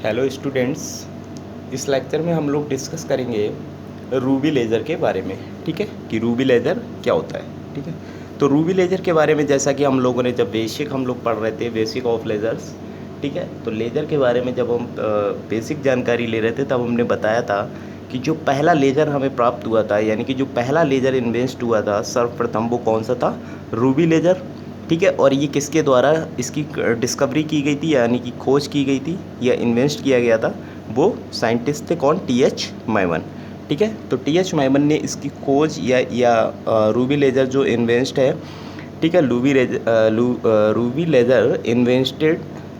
Hello students, इस lecture में हम लोग डिस्कस करेंगे रूबी लेज़र के बारे में। ठीक है कि रूबी लेज़र क्या होता है। ठीक है, तो रूबी लेज़र के बारे में जैसा कि हम लोगों ने जब हम लोग पढ़ रहे थे बेसिक ऑफ लेज़र्स। ठीक है, तो लेज़र के बारे में जब हम बेसिक जानकारी ले रहे थे तब हमने बताया था कि जो पहला लेज़र हमें प्राप्त हुआ था, यानी कि जो पहला लेज़र इन्वेंट हुआ था सर्वप्रथम, वो कौन सा था? Ruby laser. ठीक है, और ये किसके द्वारा इसकी डिस्कवरी की गई थी, यानी कि खोज की गई थी या इन्वेंट किया गया था? वो साइंटिस्ट थे कौन? टी.एच. मैमन। ठीक है, तो टी.एच. मैमन ने इसकी खोज या रूबी लेज़र जो इन्वेंट है, ठीक है, ruby laser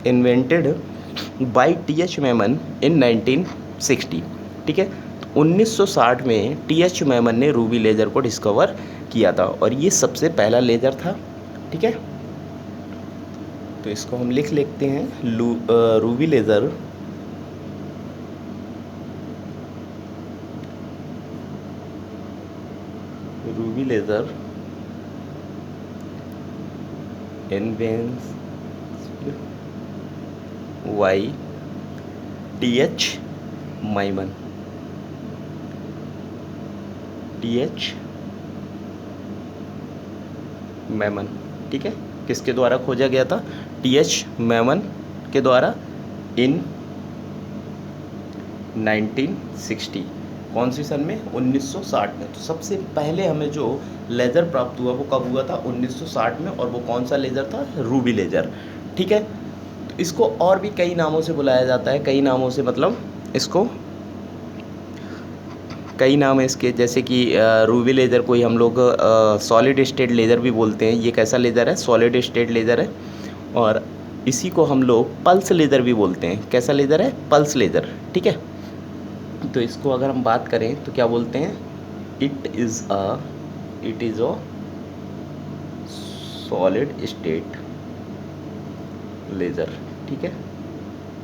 invented by T H. Maiman in 1960। ठीक है, तो 1960 में टी.एच. मैमन ने रूबी लेज़र को डिस्कवर किया था और ये सबसे पहला लेज़र था। ठीक है, तो इसको हम लिख लेते हैं ruby laser invent by T H. Maiman. T H. Maiman. ठीक है, किसके द्वारा खोजा गया था? टी.एच. मैमन के द्वारा इन 1960। कौन सी सन में? 1960 में। तो सबसे पहले हमें जो लेज़र प्राप्त हुआ वो कब हुआ था? 1960 में। और वो कौन सा लेज़र था? Ruby laser. ठीक है, तो इसको और भी कई नामों से बुलाया जाता है। कई नामों से मतलब इसको कई नाम है इसके, जैसे कि रूबी लेज़र को ही हम लोग सॉलिड स्टेट लेज़र भी बोलते हैं। ये कैसा लेज़र है? सॉलिड स्टेट लेज़र है। और इसी को हम लोग पल्स लेज़र भी बोलते हैं। कैसा लेज़र है? Pulse laser. ठीक है, तो इसको अगर हम बात करें तो क्या बोलते हैं? It is a solid state laser. ठीक है,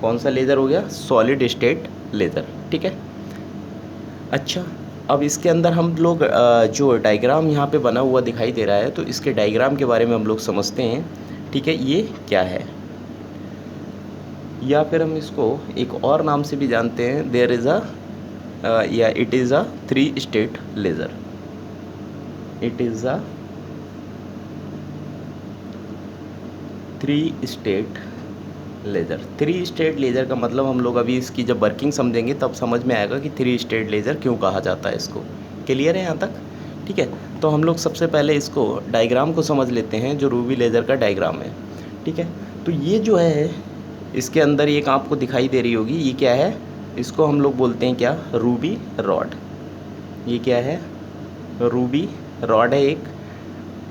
कौन सा लेज़र हो गया? Solid state laser. ठीक है, अच्छा, अब इसके अंदर हम लोग जो डायग्राम यहाँ पे बना हुआ दिखाई दे रहा है, तो इसके डायग्राम के बारे में हम लोग समझते हैं। ठीक है, ये क्या है, या फिर हम इसको एक और नाम से भी जानते हैं, देयर इज़ या it is a 3 state laser. It is a 3 state laser. 3 state laser का मतलब हम लोग अभी इसकी जब वर्किंग समझेंगे तब समझ में आएगा कि 3 स्टेट लेज़र क्यों कहा जाता है इसको। क्लियर है यहाँ तक? ठीक है, तो हम लोग सबसे पहले इसको डायग्राम को समझ लेते हैं, जो रूबी लेज़र का डायग्राम है। ठीक है, तो ये जो है इसके अंदर एक आपको दिखाई दे रही होगी, ये क्या है? इसको हम लोग बोलते हैं क्या? Ruby rod. ये क्या है? रूबी रॉड है एक।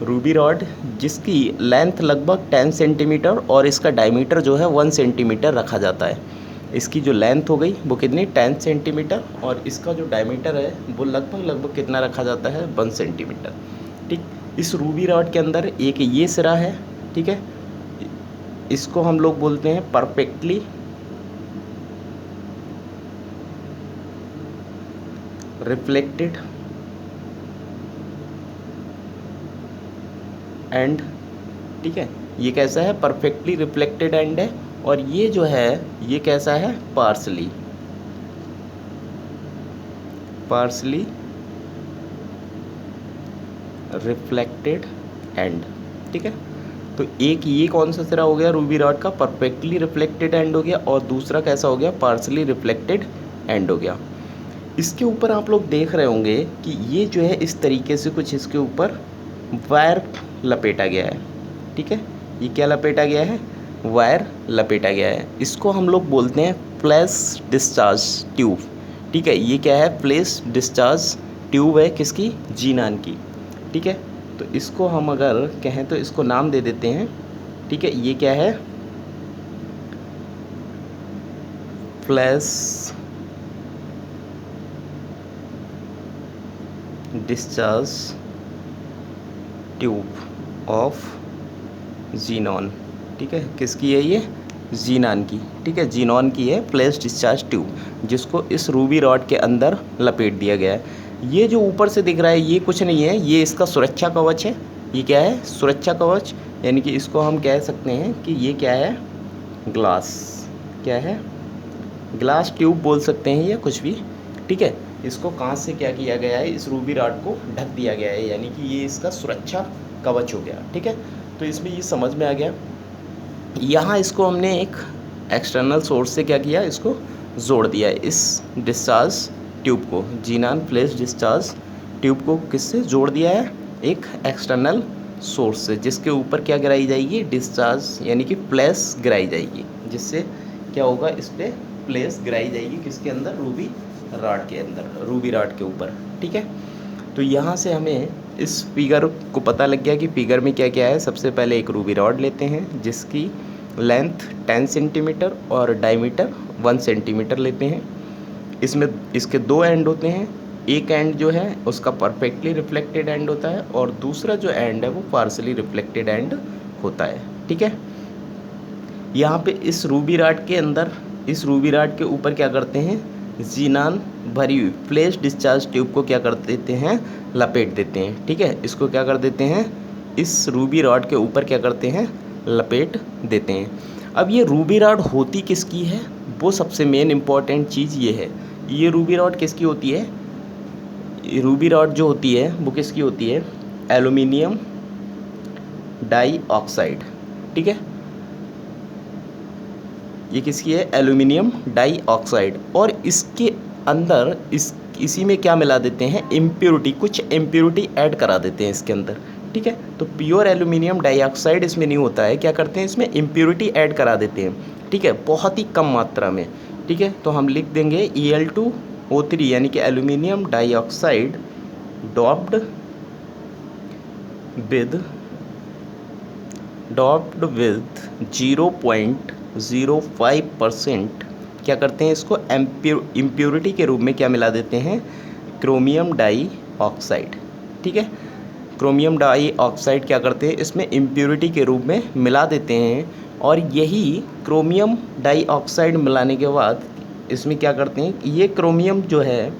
रूबी रॉड जिसकी लेंथ लगभग 10 सेंटीमीटर और इसका डायमीटर जो है 1 सेंटीमीटर रखा जाता है। इसकी जो लेंथ हो गई वो कितनी? 10 सेंटीमीटर, और इसका जो डायमीटर है वो लगभग कितना रखा जाता है? 1 सेंटीमीटर। ठीक, इस रूबी रॉड के अंदर एक ये सिरा है। ठीक है, इसको हम लोग बोलते हैं परफेक्टली रिफ्लेक्टेड एंड। ठीक है, ये कैसा है? परफेक्टली रिफ्लेक्टेड एंड है। और ये जो है ये कैसा है? Partially reflected end. ठीक है, तो एक ये कौन सा सिरा हो गया रूबी रॉड का? परफेक्टली रिफ्लेक्टेड एंड हो गया, और दूसरा कैसा हो गया? पार्सली रिफ्लेक्टेड एंड हो गया। इसके ऊपर आप लोग देख रहे होंगे कि ये जो है इस तरीके से कुछ इसके ऊपर वायर लपेटा गया है। ठीक है, ये क्या लपेटा गया है? वायर लपेटा गया है। इसको हम लोग बोलते हैं फ्लैश डिस्चार्ज ट्यूब। ठीक है, ये क्या है? फ्लैश डिस्चार्ज ट्यूब है, किसकी? जीनान की। ठीक है, तो इसको हम अगर कहें तो इसको नाम दे देते हैं। ठीक है, ये क्या है? Flash discharge tube of xenon. ठीक है, किसकी है ये? जीनान की। ठीक है, जीनॉन की है फ्लैश डिस्चार्ज ट्यूब, जिसको इस रूबी रॉड के अंदर लपेट दिया गया है। ये जो ऊपर से दिख रहा है ये कुछ नहीं है, ये इसका सुरक्षा कवच है। ये क्या है? सुरक्षा कवच, यानी कि इसको हम कह सकते हैं कि ये क्या है? ग्लास। क्या है? ग्लास ट्यूब बोल सकते हैं या कुछ भी, ठीक है। इसको कांच से क्या किया गया है, इस रूबी रॉड को ढक दिया गया है, यानी कि ये इसका सुरक्षा कवच हो गया, ठीक है। तो इसमें ये समझ में आ गया। यहाँ इसको हमने एक एक्सटर्नल सोर्स से क्या किया, इसको जोड़ दिया है, इस डिस्चार्ज ट्यूब को, जीनान फ्लैश डिस्चार्ज ट्यूब को किससे जोड़ दिया है, एक एक्सटर्नल सोर्स से, जिसके ऊपर क्या गिराई जाएगी, डिस्चार्ज यानी कि फ्लैश गिराई जाएगी, जिससे क्या होगा, इस पर फ्लैश गिराई जाएगी, किसके अंदर, रूबी रॉड के अंदर, रूबी रॉड के ऊपर, ठीक है। तो यहाँ से हमें इस फिगर को पता लग गया कि फिगर में क्या क्या है। सबसे पहले एक रूबी रॉड लेते हैं जिसकी लेंथ 10 सेंटीमीटर और डायमीटर 1 सेंटीमीटर लेते हैं। इसमें इसके दो एंड होते हैं, एक एंड जो है उसका परफेक्टली रिफ्लेक्टेड एंड होता है और दूसरा जो एंड है वो पार्शली रिफ्लेक्टेड एंड होता है, ठीक है। यहाँ पे इस रूबी रॉड के अंदर, इस रूबी रॉड के ऊपर क्या करते हैं, जीनान भरी हुई फ्लैश डिस्चार्ज ट्यूब को क्या कर देते हैं, लपेट देते हैं, ठीक है। इसको क्या कर देते हैं, इस रूबी रॉड के ऊपर क्या करते हैं, लपेट देते हैं। अब ये रूबी रॉड होती किसकी है, वो सबसे मेन इम्पॉर्टेंट चीज़ ये है, ये रूबी रॉड किसकी होती है, रूबी रॉड जो होती है वो किसकी होती है, एल्युमिनियम डाइऑक्साइड, ठीक है। ये किसकी है, एल्युमिनियम डाइऑक्साइड। और इसके अंदर इसी में क्या मिला देते हैं, इम्प्योरिटी, कुछ इम्प्योरिटी ऐड करा देते हैं इसके अंदर, ठीक है। तो प्योर एल्युमिनियम डाइऑक्साइड इसमें नहीं होता है, क्या करते हैं, इसमें इम्प्योरिटी ऐड करा देते हैं, ठीक है, बहुत ही कम मात्रा में, ठीक है। तो हम लिख देंगे Al2O3 यानी कि एल्युमिनियम डाइऑक्साइड डॉप्ड विद 0.05% क्या करते हैं, इसको इम्प्योरिटी के रूप में क्या मिला देते हैं, क्रोमियम डाइऑक्साइड, ठीक है। क्रोमियम डाइऑक्साइड क्या करते हैं, इसमें इम्प्योरिटी के रूप में मिला देते हैं। और यही क्रोमियम डाइऑक्साइड मिलाने के बाद इसमें क्या करते हैं, ये क्रोमियम जो है,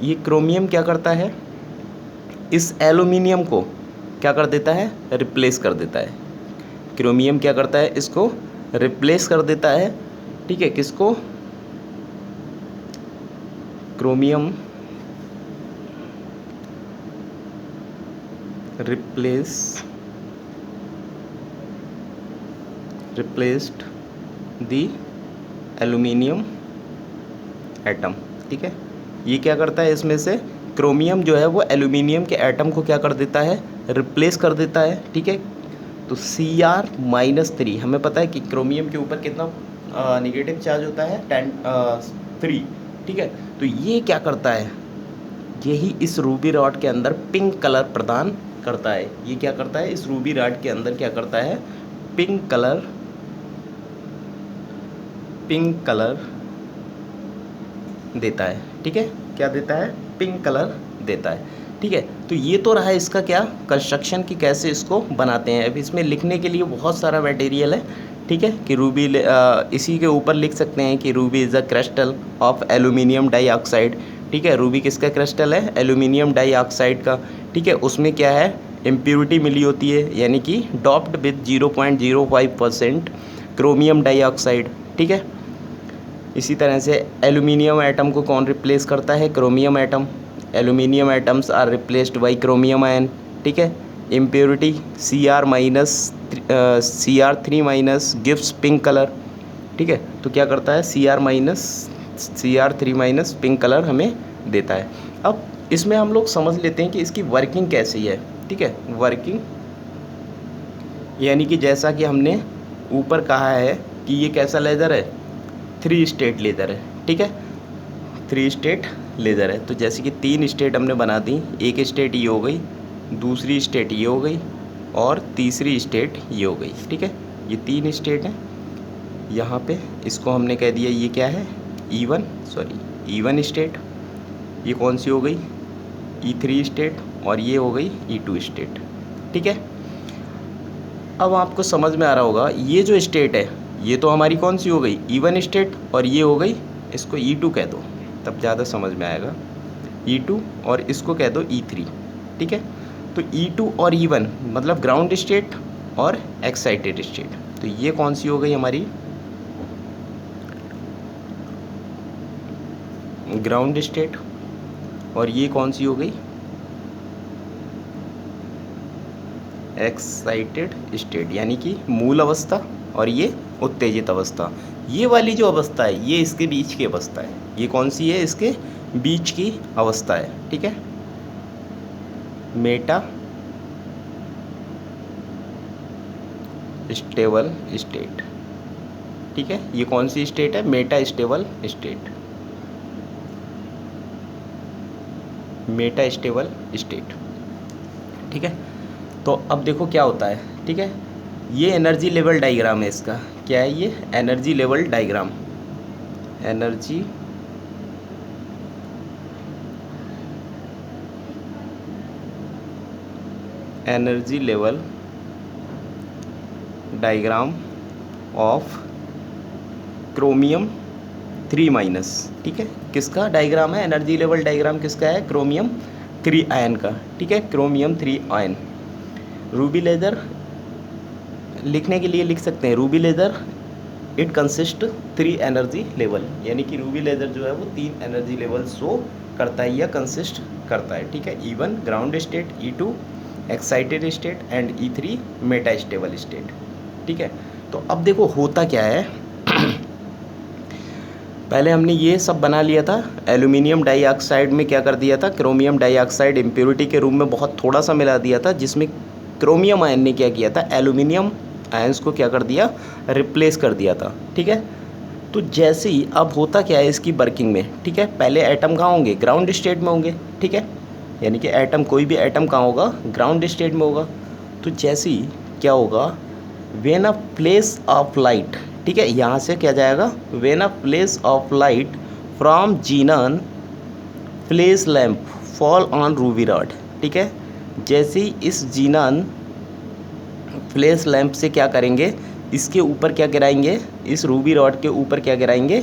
ये क्रोमियम क्या करता है, इस एल्युमिनियम को क्या कर देता है, रिप्लेस कर देता है। क्रोमियम क्या करता है, इसको रिप्लेस कर देता है, ठीक है, किसको, क्रोमियम रिप्लेस्ड दी एल्युमिनियम एटम, ठीक है। ये क्या करता है, इसमें से क्रोमियम जो है वो एल्युमिनियम के एटम को क्या कर देता है, रिप्लेस कर देता है, ठीक है। तो Cr-3, हमें पता है कि क्रोमियम के ऊपर कितना निगेटिव चार्ज होता है, 3, ठीक है। तो ये क्या करता है, यही इस रूबी रॉड के अंदर पिंक कलर प्रदान करता है। ये क्या करता है, इस रूबी रॉड के अंदर क्या करता है, पिंक कलर देता है, ठीक है। क्या देता है, पिंक कलर देता है, ठीक है। तो ये तो रहा इसका क्या, कंस्ट्रक्शन की, कैसे इसको बनाते हैं। अब इसमें लिखने के लिए बहुत सारा मटेरियल है, ठीक है, कि रूबी इसी के ऊपर लिख सकते हैं कि Ruby is a crystal of aluminium dioxide, ठीक है। रूबी किसका क्रिस्टल है, एल्युमिनियम डाइऑक्साइड का, ठीक है। उसमें क्या है, इम्प्योरिटी मिली होती है, यानी कि डॉप्ड विद 0.05% क्रोमियम डाइऑक्साइड, ठीक है। इसी तरह से एल्युमिनियम एटम को कौन रिप्लेस करता है, chromium atom. Aluminium atoms are replaced by chromium ion, ठीक है। Impurity Cr3- gives pink colour, ठीक है। तो क्या करता है, Cr3- पिंक कलर हमें देता है। अब इसमें हम लोग समझ लेते हैं कि इसकी वर्किंग कैसी है, ठीक है। वर्किंग यानी कि जैसा कि हमने ऊपर कहा है कि ये कैसा लेज़र है, 3 स्टेट लेज़र है, ठीक है, 3 स्टेट लेज़र है। तो जैसे कि 3 स्टेट हमने बना दी, एक स्टेट ये हो गई, दूसरी स्टेट ये हो गई और तीसरी स्टेट ये हो गई, ठीक है। ये 3 स्टेट हैं। यहाँ पे इसको हमने कह दिया ये क्या है, E1 स्टेट। ये कौन सी हो गई, E3 स्टेट, और ये हो गई E2 स्टेट, ठीक है। अब आपको समझ में आ रहा होगा, ये जो स्टेट है ये तो हमारी कौन सी हो गई, E1 स्टेट, और ये हो गई, इसको E2 कह दो तब ज़्यादा समझ में आएगा, E2, और इसको कह दो E3, ठीक है। तो E2 और E1 मतलब ग्राउंड स्टेट और एक्साइटेड स्टेट। तो ये कौन सी हो गई हमारी, ग्राउंड स्टेट, और ये कौन सी हो गई, एक्साइटेड स्टेट, यानी कि मूल अवस्था, और ये उत्तेजित अवस्था। ये वाली जो अवस्था है ये इसके बीच की अवस्था है। ये कौन सी है, इसके बीच की अवस्था है, ठीक है, मेटा स्टेबल स्टेट, ठीक है। ये कौन सी स्टेट है, Meta stable state, Meta stable state, ठीक है। तो अब देखो क्या होता है, ठीक है, ये एनर्जी लेवल डायग्राम है इसका। क्या है ये, energy level diagram, energy level diagram of chromium 3-, ठीक है। किसका डायग्राम है, एनर्जी लेवल डायग्राम किसका है, क्रोमियम 3 आयन का, ठीक है, क्रोमियम 3 आयन। रूबी लेजर लिखने के लिए लिख सकते हैं, ruby laser it consist 3 energy level, यानी कि रूबी लेजर जो है वो 3 एनर्जी लेवल शो करता है या कंसिस्ट करता है, ठीक है। E1 ground state, E2 excited state and E3 Meta stable state, ठीक है। तो अब देखो होता क्या है पहले हमने ये सब बना लिया था, एल्यूमिनियम डाइऑक्साइड में क्या कर दिया था, क्रोमियम डाइऑक्साइड इम्प्योरिटी के रूप में बहुत थोड़ा सा मिला दिया था, जिसमें क्रोमियम आयन ने क्या किया था, एल्यूमिनियम आयंस को क्या कर दिया, रिप्लेस कर दिया था, ठीक है। तो जैसे ही अब होता क्या है इसकी वर्किंग में, ठीक है, पहले एटम कहाँ होंगे, ग्राउंड स्टेट में होंगे, ठीक है, यानी कि एटम, कोई भी एटम कहाँ होगा, ग्राउंड स्टेट में होगा। तो जैसे ही क्या होगा, when a flash of light, ठीक है, यहाँ से क्या जाएगा, when a flash of light from xenon flash lamp fall on ruby rod, ठीक है, जैसे ही इस जीनन फ्लैश लैम्प से क्या करेंगे, इसके ऊपर क्या गिराएंगे, इस रूबी रॉड के ऊपर क्या गिराएंगे,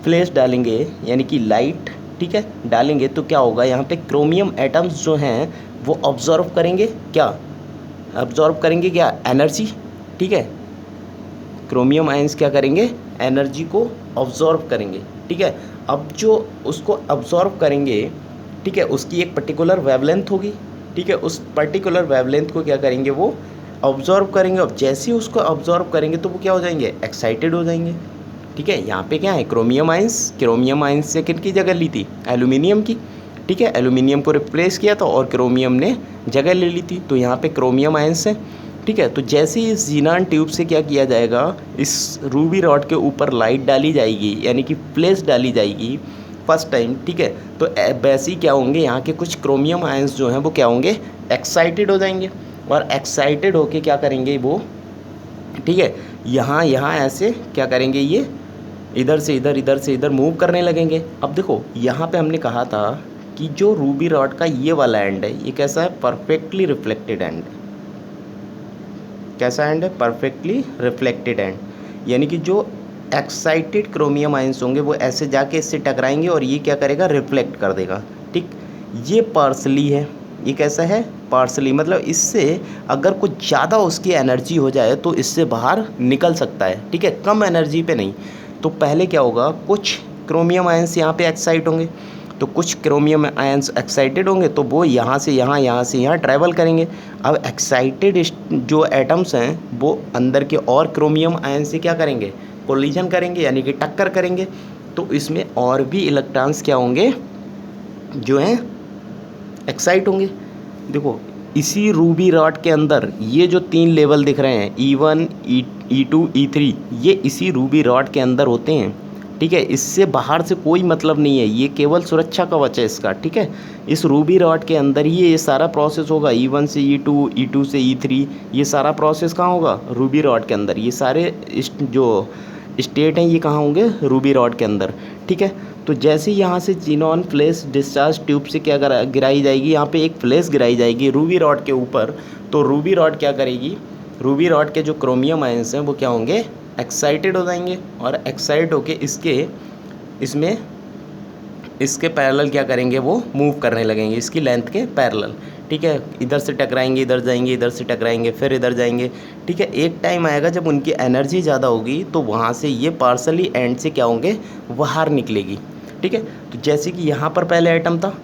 फ्लैश डालेंगे, यानी कि लाइट, ठीक है, डालेंगे। तो क्या होगा, यहाँ पे क्रोमियम एटम्स जो हैं वो ऑब्जर्व करेंगे, क्या ऑब्जर्व करेंगे, क्या एनर्जी, ठीक है, क्रोमियम आयंस क्या करेंगे, एनर्जी को ऑब्जर्व करेंगे, ठीक है। अब जो उसको ऑब्जर्व करेंगे, ठीक है, उसकी एक पर्टिकुलर वेवलेंथ होगी, ठीक है, उस पर्टिकुलर वेवलेंथ को क्या करेंगे, वो ऑब्जर्व करेंगे। अब जैसे ही उसको ऑब्जर्व करेंगे तो वो क्या हो जाएंगे, एक्साइटेड हो जाएंगे, ठीक है। यहाँ पे क्या है, क्रोमियम आयंस से किन की जगह ली थी, एल्यूमिनियम की, ठीक है, एल्यूमिनियम को रिप्लेस किया था और क्रोमियम ने जगह ले ली थी, तो यहाँ पे क्रोमियम आयंस है, ठीक है। तो जैसे ही इस जीनान ट्यूब से क्या किया जाएगा, इस रूबी रॉड के ऊपर लाइट डाली जाएगी, यानी कि फ्लैश डाली जाएगी फर्स्ट टाइम, ठीक है। तो वैसे ही क्या होंगे, यहाँ के कुछ क्रोमियम आयंस जो हैं वो क्या होंगे, एक्साइटेड हो जाएंगे, और एक्साइटेड होके क्या करेंगे वो, ठीक है, यहाँ ऐसे क्या करेंगे, ये इधर से इधर मूव करने लगेंगे। अब देखो यहाँ पे हमने कहा था कि जो रूबी रॉड का ये वाला एंड है, ये कैसा है, परफेक्टली रिफ्लेक्टेड एंड, कैसा एंड है, परफेक्टली रिफ्लेक्टेड एंड, यानी कि जो एक्साइटेड क्रोमियम आयंस होंगे वो ऐसे जाके इससे टकराएंगे और ये क्या करेगा, रिफ्लेक्ट कर देगा, ठीक। ये पार्सली है, ये कैसा है, पार्सली, मतलब इससे अगर कुछ ज़्यादा उसकी एनर्जी हो जाए तो इससे बाहर निकल सकता है, ठीक है, कम एनर्जी पे नहीं। तो पहले क्या होगा, कुछ क्रोमियम आयंस यहाँ पे एक्साइट होंगे, तो कुछ क्रोमियम आयंस एक्साइटेड होंगे तो वो यहाँ से यहाँ ट्रैवल करेंगे। अब एक्साइटेड जो एटम्स हैं वो अंदर के और क्रोमियम आयन से क्या करेंगे, कोलिजन करेंगे, यानी कि टक्कर करेंगे। तो इसमें और भी इलेक्ट्रॉन्स क्या होंगे, जो हैं एक्साइट होंगे। देखो इसी रूबी रॉड के अंदर ये जो 3 लेवल दिख रहे हैं, E1 E2 E3, ये इसी रूबी रॉड के अंदर होते हैं, ठीक है। इससे बाहर से कोई मतलब नहीं है, ये केवल सुरक्षा कवच है इसका, ठीक है। इस रूबी रॉड के अंदर ही ये सारा प्रोसेस होगा, E1 से E2, E2 से E3, ये सारा प्रोसेस कहाँ होगा, रूबी रॉड के अंदर। ये सारे जो स्टेट हैं ये कहाँ होंगे, रूबी रॉड के अंदर, ठीक है। तो जैसे ही यहाँ से जीनॉन फ्लैश डिस्चार्ज ट्यूब से क्या गिराई जाएगी, यहाँ पे एक फ्लैश गिराई जाएगी रूबी रॉड के ऊपर, तो रूबी रॉड क्या करेगी, रूबी रॉड के जो क्रोमियम आयंस हैं वो क्या होंगे, एक्साइटेड हो जाएंगे, और एक्साइट होके इसके पैरेलल क्या करेंगे, वो मूव करने लगेंगे, इसकी लेंथ के पैरेलल, ठीक है, इधर से टकराएंगे, इधर जाएंगे, इधर से टकराएंगे, फिर इधर जाएंगे, ठीक है। एक टाइम आएगा जब उनकी एनर्जी ज़्यादा होगी तो वहाँ से ये पार्सली एंड से क्या होंगे, बाहर निकलेगी, ठीक है। तो जैसे कि यहाँ पर पहले एटम था,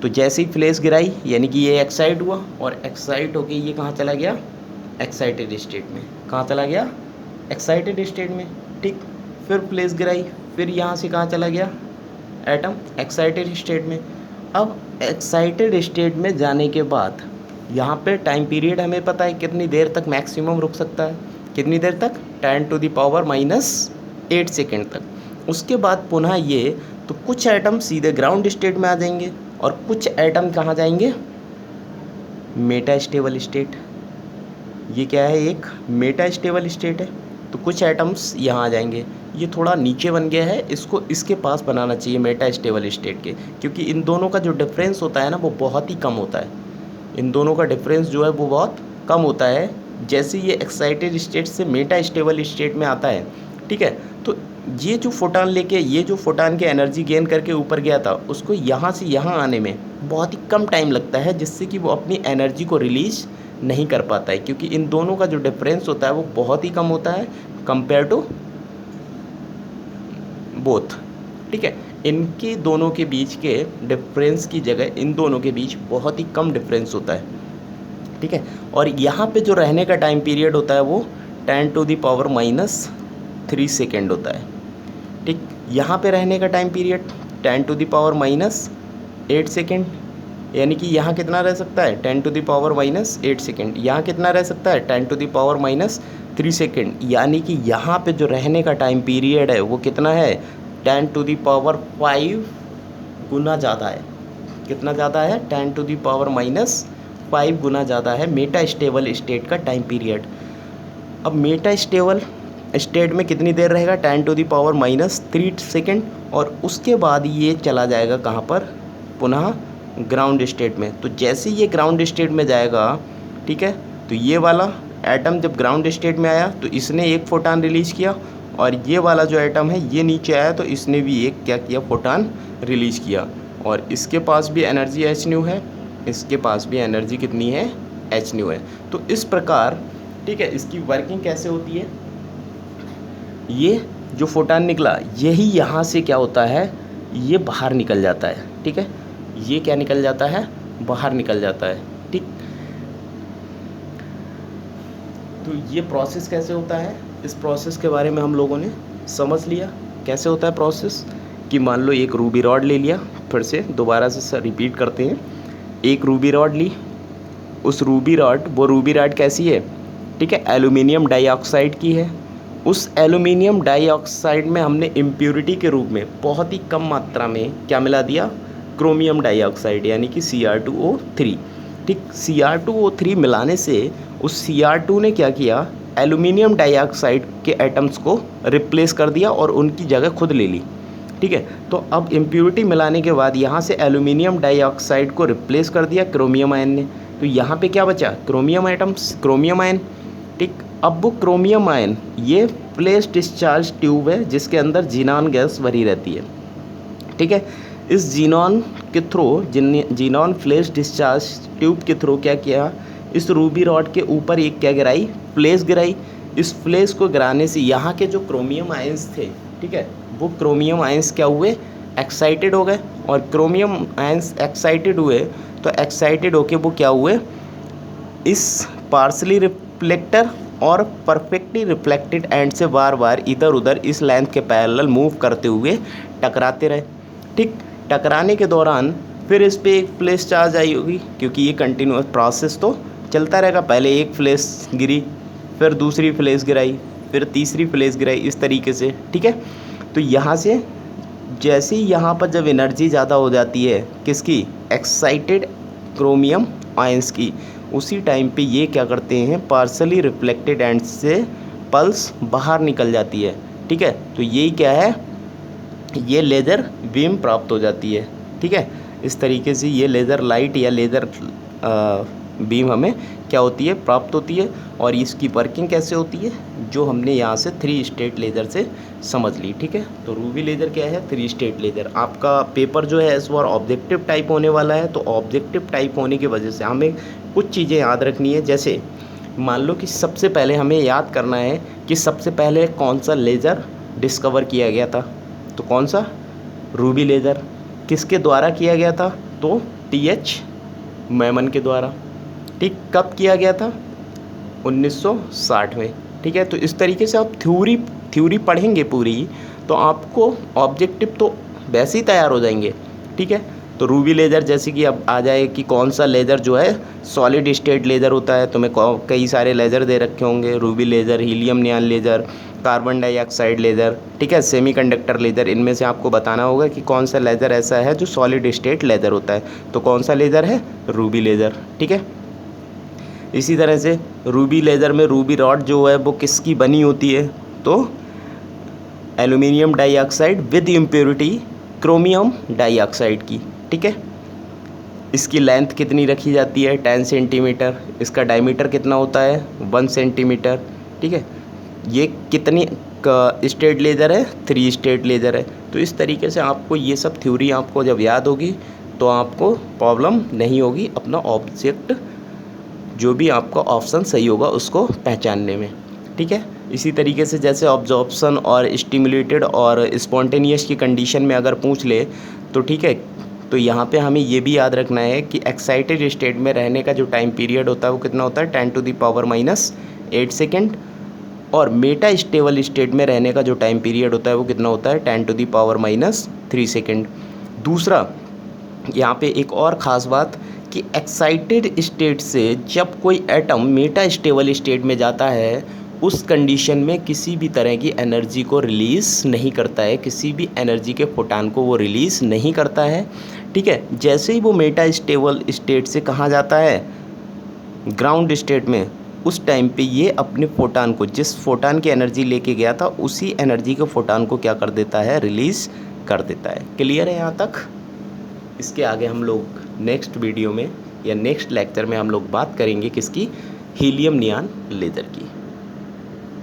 तो जैसे ही फ्लैश गिराई यानी कि ये एक्साइट हुआ और एक्साइट होके ये कहाँ चला गया, एक्साइटेड स्टेट में। कहाँ चला गया, एक्साइटेड स्टेट में, ठीक। फिर फ्लैश गिराई, फिर यहाँ से कहाँ चला गया एटम, एक्साइटेड स्टेट में। अब एक्साइटेड स्टेट में जाने के बाद यहाँ पे टाइम पीरियड हमें पता है कितनी देर तक मैक्सिमम रुक सकता है, कितनी देर तक, 10⁻⁻8 सेकेंड तक। उसके बाद पुनः ये तो कुछ एटम सीधे ग्राउंड स्टेट में आ जाएंगे और कुछ एटम कहाँ जाएंगे, मेटा स्टेबल स्टेट। ये क्या है, एक मेटा स्टेबल स्टेट है। तो कुछ एटम्स यहाँ आ जाएंगे, ये थोड़ा नीचे बन गया है, इसको इसके पास बनाना चाहिए मेटा स्टेबल स्टेट के, क्योंकि इन दोनों का जो डिफरेंस होता है ना वो बहुत ही कम होता है। इन दोनों का डिफरेंस जो है वो बहुत कम होता है। जैसे ये एक्साइटेड स्टेट से मेटा स्टेबल स्टेट में आता है, ठीक है। तो ये जो फोटान लेके, ये जो फोटान की एनर्जी गेन करके ऊपर गया था, उसको यहाँ से यहाँ आने में बहुत ही कम टाइम लगता है, जिससे कि वो अपनी एनर्जी को रिलीज नहीं कर पाता है, क्योंकि इन दोनों का जो डिफरेंस होता है वो बहुत ही कम होता है कंपेयर टू बोथ, ठीक है। इनके दोनों के बीच के डिफरेंस की जगह इन दोनों के बीच बहुत ही कम डिफरेंस होता है, ठीक है। और यहाँ पे जो रहने का टाइम पीरियड होता है वो 10⁻³ सेकेंड होता है, ठीक। यहाँ पे रहने का टाइम पीरियड 10⁻8 सेकेंड, यानी कि यहाँ कितना रह सकता है, 10⁻8 सेकेंड। यहाँ कितना रह सकता है, 10⁻³ सेकेंड। यानी कि यहाँ पे जो रहने का टाइम पीरियड है वो कितना है, 10⁵ गुना ज़्यादा है। कितना ज़्यादा है, 10⁻⁵ गुना ज़्यादा है मेटा स्टेबल स्टेट का टाइम पीरियड। अब मेटा स्टेबल स्टेट में कितनी देर रहेगा, 10⁻³ सेकेंड, और उसके बाद ये चला जाएगा कहाँ पर, पुनः ग्राउंड स्टेट में। तो जैसे ये ग्राउंड स्टेट में जाएगा, ठीक है, तो ये वाला एटम जब ग्राउंड स्टेट में आया तो इसने एक फोटान रिलीज़ किया, और ये वाला जो एटम है ये नीचे आया तो इसने भी एक क्या किया, फोटान रिलीज़ किया। और इसके पास भी एनर्जी h है, इसके पास भी एनर्जी कितनी है, h है। तो इस प्रकार, ठीक है, इसकी वर्किंग कैसे होती है, ये जो फोटान निकला यही यहाँ से क्या होता है, ये बाहर निकल जाता है, ठीक है। ये क्या निकल जाता है, बाहर निकल जाता है, ठीक। तो ये प्रोसेस कैसे होता है, इस प्रोसेस के बारे में हम लोगों ने समझ लिया कैसे होता है प्रोसेस। कि मान लो एक रूबी रॉड ले लिया, फिर से दोबारा से रिपीट करते हैं। एक रूबी रॉड ली, उस रूबी रॉड, वो रूबी रॉड कैसी है, ठीक है, एल्यूमिनियम डाइऑक्साइड की है। उस एल्यूमिनियम डाइऑक्साइड में हमने इम्प्योरिटी के रूप में बहुत ही कम मात्रा में क्या मिला दिया, क्रोमियम डाइऑक्साइड, यानी कि Cr2O3, ठीक। Cr2O3 मिलाने से उस Cr2 ने क्या किया, एल्यूमिनियम डाइऑक्साइड के एटम्स को रिप्लेस कर दिया और उनकी जगह खुद ले ली, ठीक है। तो अब इम्प्योरिटी मिलाने के बाद यहाँ से एल्यूमिनियम डाइऑक्साइड को रिप्लेस कर दिया क्रोमियम आयन ने, तो यहाँ पे क्या बचा, क्रोमियम एटम्स, क्रोमियम आयन, ठीक। अब वो क्रोमियम आयन, ये फ्लैश डिस्चार्ज ट्यूब है जिसके अंदर जीनॉन गैस भरी रहती है, ठीक है। इस जीनॉन के through, xenon flash discharge tube के थ्रू क्या किया, इस रूबी रॉड के ऊपर एक क्या गिराई, फ्लैश गिराई। इस फ्लैश को गिराने से यहाँ के जो क्रोमियम आयंस थे, ठीक है, वो क्रोमियम आयंस क्या हुए, एक्साइटेड हो गए। और क्रोमियम आयंस एक्साइटेड हुए तो एक्साइटेड होके वो क्या हुए, इस पार्शली रिफ्लेक्टर और परफेक्टली रिफ्लेक्टेड एंड से बार बार इधर उधर इस लेंथ के पैरेलल मूव करते हुए टकराते रहे, ठीक। टकराने के दौरान फिर इस पर एक फ्लैश चार्ज आई होगी, क्योंकि ये कंटिन्यूअस प्रोसेस तो चलता रहेगा। पहले एक फ्लैश गिरी, फिर दूसरी फ्लैश गिराई, फिर तीसरी फ्लैश गिराई, इस तरीके से, ठीक है। तो यहाँ से जैसे ही यहाँ पर जब एनर्जी ज़्यादा हो जाती है किसकी, एक्साइटेड क्रोमियम आयंस की, उसी टाइम पे ये क्या करते हैं, पार्शली रिफ्लेक्टेड एंड से पल्स बाहर निकल जाती है, ठीक है। तो यही क्या है, ये लेज़र बीम प्राप्त हो जाती है, ठीक है। इस तरीके से ये लेज़र लाइट या लेज़र बीम हमें क्या होती है, प्राप्त होती है। और इसकी वर्किंग कैसे होती है, जो हमने यहाँ से 3 स्टेट लेज़र से समझ ली, ठीक है। तो रूबी लेज़र क्या है, 3 स्टेट लेज़र। आपका पेपर जो है इस बार ऑब्जेक्टिव टाइप होने वाला है, तो ऑब्जेक्टिव टाइप होने की वजह से हमें कुछ चीज़ें याद रखनी है। जैसे मान लो कि सबसे पहले हमें याद करना है कि सबसे पहले कौन सा लेज़र डिस्कवर किया गया था, तो कौन सा, रूबी लेज़र। किसके द्वारा किया गया था, तो टी.एच. मैमन के द्वारा, ठीक। कब किया गया था, 1960 में, ठीक है। तो इस तरीके से आप थ्योरी पढ़ेंगे पूरी, तो आपको ऑब्जेक्टिव तो वैसे ही तैयार हो जाएंगे, ठीक है। तो रूबी लेज़र जैसे कि अब आ जाए कि कौन सा लेज़र जो है सॉलिड स्टेट लेज़र होता है, तो मैं कई सारे लेज़र दे रखे होंगे, Ruby laser, helium neon laser, carbon dioxide laser, ठीक है, सेमीकंडक्टर लेज़र। इनमें से आपको बताना होगा कि कौन सा लेज़र ऐसा है जो सॉलिड स्टेट लेज़र होता है, तो कौन सा लेज़र है, रूबी लेज़र, ठीक है। इसी तरह से रूबी लेज़र में रूबी रॉड जो है वो किसकी बनी होती है, तो aluminium dioxide with impurity chromium dioxide की, ठीक है। इसकी लेंथ कितनी रखी जाती है, 10 सेंटीमीटर। इसका डायमीटर कितना होता है, 1 सेंटीमीटर, ठीक है। ये कितनी स्टेट लेज़र है, 3 स्टेट लेज़र है। तो इस तरीके से आपको ये सब थ्योरी आपको जब याद होगी तो आपको प्रॉब्लम नहीं होगी अपना ऑब्जेक्ट, जो भी आपका ऑप्शन सही होगा उसको पहचानने में, ठीक है। इसी तरीके से जैसे ऑब्जॉर्प्शन और स्टिमुलेटेड और स्पॉन्टेनियस की कंडीशन में अगर पूछ ले तो ठीक है, तो यहाँ पे हमें ये भी याद रखना है कि एक्साइटेड स्टेट में रहने का जो टाइम पीरियड होता है वो कितना होता है, 10⁻⁻8 सेकेंड। और मेटा स्टेबल स्टेट में रहने का जो टाइम पीरियड होता है वो कितना होता है, 10⁻³ सेकेंड। दूसरा यहाँ पे एक और ख़ास बात कि एक्साइटेड स्टेट से जब कोई एटम मेटा स्टेबल स्टेट में जाता है, उस कंडीशन में किसी भी तरह की एनर्जी को रिलीज़ नहीं करता है, किसी भी एनर्जी के फोटान को वो रिलीज़ नहीं करता है, ठीक है। जैसे ही वो मेटा स्टेबल स्टेट से कहाँ जाता है, ग्राउंड स्टेट में, उस टाइम पे ये अपने फोटान को, जिस फोटान की एनर्जी लेके गया था उसी एनर्जी के फोटान को क्या कर देता है, रिलीज़ कर देता है। क्लियर है यहाँ तक। इसके आगे हम लोग नेक्स्ट वीडियो में या नेक्स्ट लेक्चर में हम लोग बात करेंगे किसकी, हीलियम नियॉन लेज़र की।